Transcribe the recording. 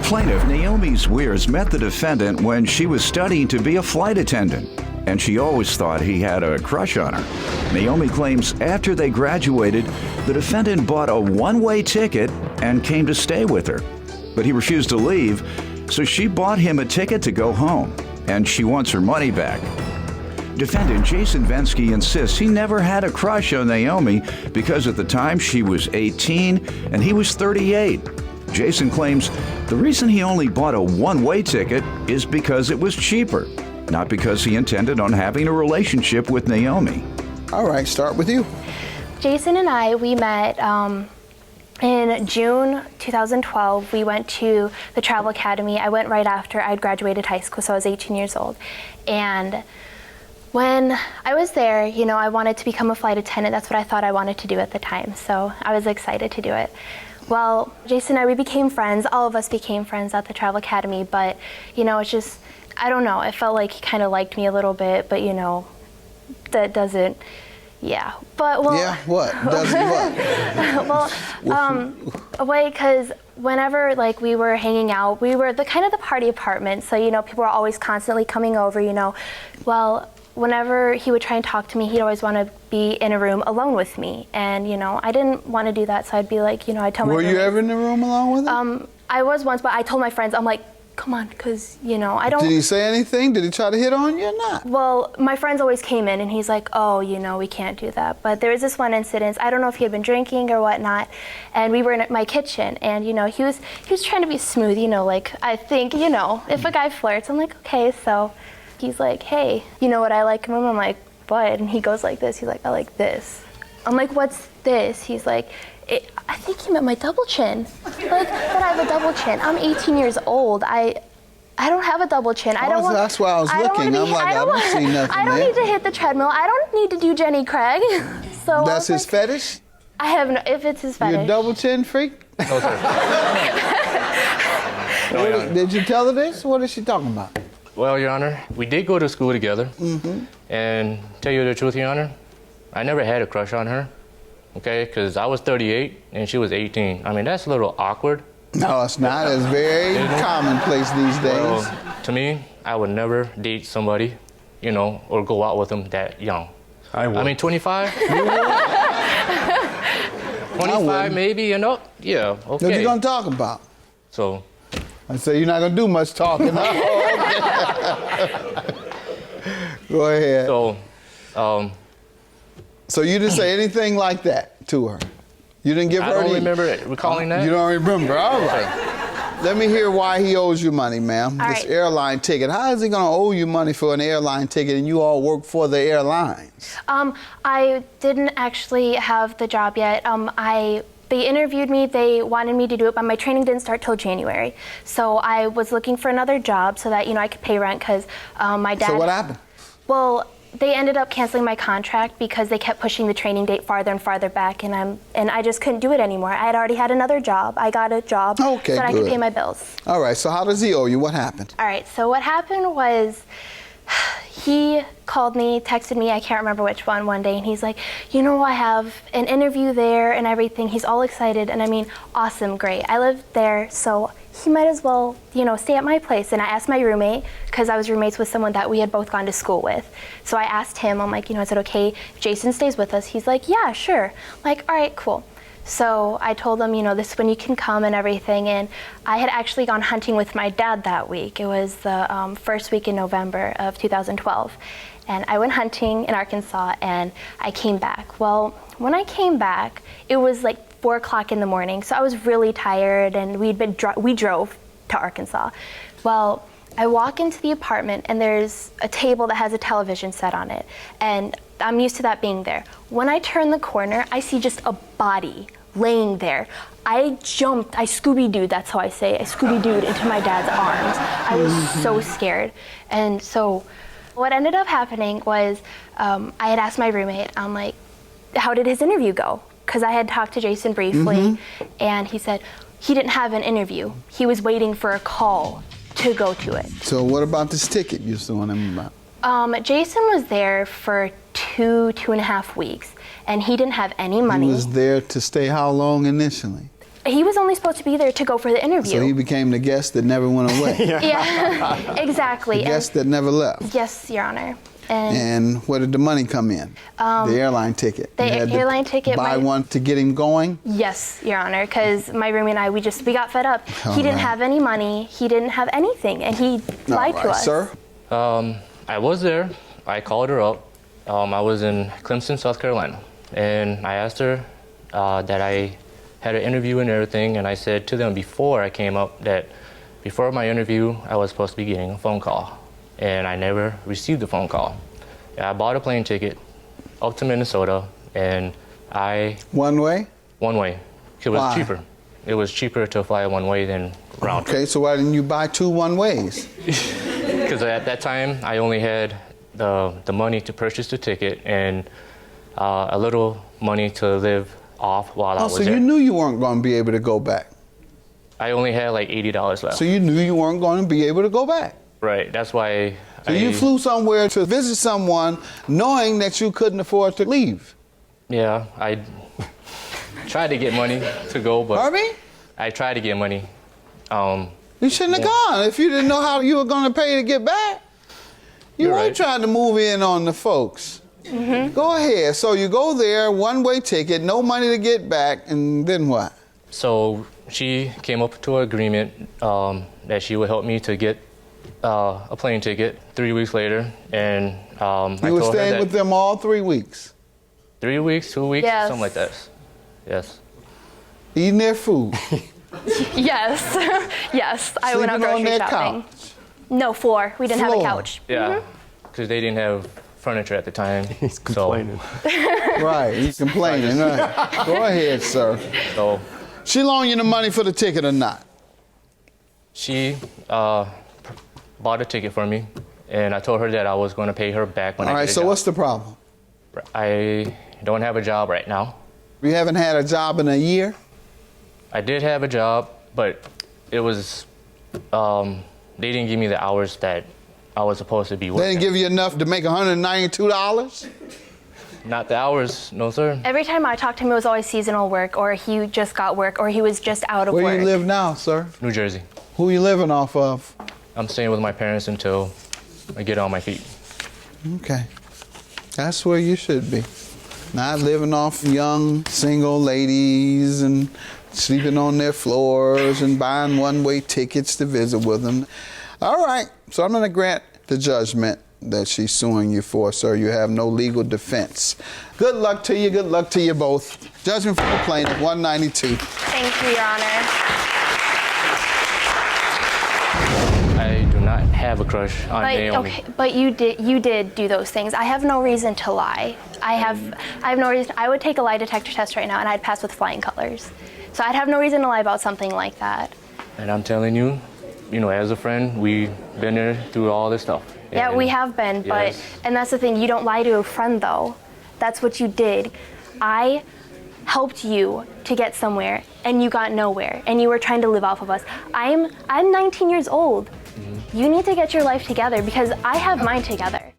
Plaintiff Naomi's Weirs met the defendant when she was studying to be a flight attendant, and she always thought he had a crush on her. Naomi claims after they graduated, the defendant bought a one-way ticket and came to stay with her. But he refused to leave, so she bought him a ticket to go home, and she wants her money back. Defendant Jason Vensky insists he never had a crush on Naomi because at the time she was 18 and he was 38. Jason claims the reason he only bought a one-way ticket is because it was cheaper, not because he intended on having a relationship with Naomi. All right, start with you. Jason and I, we met in June 2012. We went to the Travel Academy. I went right after I'd graduated high school, so I was 18 years old. And when I was there, I wanted to become a flight attendant. That's what I thought I wanted to do at the time, so I was excited to do it. Well, Jason and I, we became friends. All of us became friends at the Travel Academy, but, it's just, I don't know. It felt like he kind of liked me a little bit, but, that doesn't, yeah. But, well... Yeah, what? Doesn't what? Well, because whenever, we were hanging out, we were the party apartment, so, people were always constantly coming over, Well, whenever he would try and talk to me, he'd always want to be in a room alone with me. And, I didn't want to do that, so I'd be like, I'd tell my Were you ever in the room alone with him? I was once, but I told my friends, I'm like, come on, because, I don't... Did he say anything? Did he try to hit on you or not? Well, my friends always came in, and he's like, oh, we can't do that. But there was this one incident, I don't know if he had been drinking or whatnot, and we were in my kitchen, and, he was trying to be smooth, I think, if a guy flirts, I'm like, okay, so... He's like, hey, you know what I like from him? I'm like, what? And he goes like this. He's like, I like this. I'm like, what's this? He's like, I think he meant my double chin. Like, that I have a double chin. I'm 18 years old. I don't have a double chin. I don't want. That's why I was looking. I'm like, I don't see nothing. I don't need to hit the treadmill. I don't need to do Jenny Craig. So that's his fetish? I have no, if it's his fetish. You a double chin freak? No, sir. Did you tell her this? What is she talking about? Well, Your Honor, we did go to school together. And tell you the truth, Your Honor, I never had a crush on her, okay? Because I was 38 and she was 18. I mean, that's a little awkward. No, it's not. It's very commonplace these days. Well, to me, I would never date somebody, or go out with them that young. I would. I mean, 25? 25 maybe, Yeah, okay. What you gonna talk about? So... I say you're not gonna do much talking. Go ahead. So you didn't say anything like that to her? You didn't give her I don't remember recalling that. You don't remember? All right. Let me hear why he owes you money, ma'am. All This right. airline ticket. How is he gonna owe you money for an airline ticket and you all work for the airlines? I didn't actually have the job yet. They interviewed me, they wanted me to do it, but my training didn't start till January. So I was looking for another job so that, I could pay rent because my dad... So what happened? Well, they ended up canceling my contract because they kept pushing the training date farther and farther back, and I just couldn't do it anymore. I had already had another job. I got a job so that I could pay my bills. All right, so how does he owe you? What happened? All right, so what happened was... He called me, texted me, I can't remember which one day, and he's like, I have an interview there and everything. He's all excited, and I mean, awesome, great. I live there, so he might as well, stay at my place. And I asked my roommate, because I was roommates with someone that we had both gone to school with. So I asked him, I'm like, is it okay if Jason stays with us? He's like, yeah, sure. I'm like, all right, cool. So I told him, this is when you can come and everything. And I had actually gone hunting with my dad that week. It was the first week in November of 2012. And I went hunting in Arkansas and I came back. Well, when I came back, it was like 4 o'clock in the morning. So I was really tired and we drove to Arkansas. Well, I walk into the apartment and there's a table that has a television set on it. And I'm used to that being there. When I turn the corner, I see just a body laying there. I jumped, I Scooby-Dooed, that's how I say it. I Scooby-Dooed into my dad's arms. I was so scared. And so what ended up happening was I had asked my roommate, I'm like, how did his interview go? Because I had talked to Jason briefly, and he said he didn't have an interview. He was waiting for a call to go to it. So what about this ticket you're suing him about? Jason was there for 2.5 weeks, and he didn't have any money. He was there to stay how long initially? He was only supposed to be there to go for the interview. So he became the guest that never went away. Yeah, exactly. The guest that never left. Yes, Your Honor. And where did the money come in? The airline ticket. The You had to airline ticket. Buy one to get him going? Yes, Your Honor, because my roommate and I, we got fed up. He didn't have any money. He didn't have anything, and he lied to us. Sir? I was there. I called her up. I was in Clemson, South Carolina, and I asked her that I had an interview and everything, and I said to them before I came up that before my interview, I was supposed to be getting a phone call, and I never received the phone call. I bought a plane ticket up to Minnesota, and One way? One way. It was Why? cheaper. It was cheaper to fly one way than round. Okay, so why didn't you buy 2 one-ways? Because at that time, I only had the money to purchase the ticket and a little money to live off while I was so there. you knew you weren't going to be able to go back. I only had like $80 left. So you knew you weren't going to be able to go back. Right, that's why So you flew somewhere to visit someone knowing that you couldn't afford to leave. Yeah, I tried to get money to go, but Pardon me? I tried to get money. You shouldn't have gone if you didn't know how you were going to pay to get back. You You're weren't right. trying to move in on the folks. Go ahead. So you go there, one-way ticket, no money to get back, and then what? So she came up to an agreement that she would help me to get a plane ticket 3 weeks later, and I You were told her staying that with them all 3 weeks, 3 weeks, 2 weeks, Yes. something like that. Yes. eating their food, Yes, yes. I went out sleeping on grocery their shopping. couch. No, floor. We didn't have a Floor. couch. Yeah, because they didn't have furniture at the time. He's complaining. Right, he's complaining. Right. Go ahead, sir. So She loaned you the money for the ticket or not? she bought a ticket for me, and I told her that I was going to pay her back when All I right, get a so job. what's the problem? I don't have a job right now. You haven't had a job in a year? I did have a job, but it was they didn't give me the hours that I was supposed to be They working. didn't give you enough to make $192? Not the hours, no sir. Every time I talked to him, it was always seasonal work, or he just got work, or he was just out of Where work. you live now, sir? New Jersey. Who you living off of? I'm staying with my parents until I get on my feet. Okay. That's where you should be. Not living off young single ladies and sleeping on their floors and buying one-way tickets to visit with them. All right, so I'm going to grant the judgment that she's suing you for, sir. You have no legal defense. Good luck to you. Good luck to you both. Judgment for the plaintiff, 192. Thank you, Your Honor. I do not have a crush on Naomi. Okay, but you did do those things. I have no reason to lie. I have no reason. I would take a lie detector test right now, and I'd pass with flying colors. So I'd have no reason to lie about something like that. And I'm telling you, as a friend, we've been there through all this stuff. Yeah, And we have been, yes. and that's the thing. You don't lie to a friend, though. That's what you did. I helped you to get somewhere, and you got nowhere, and you were trying to live off of us. I'm 19 years old. You need to get your life together because I have mine together.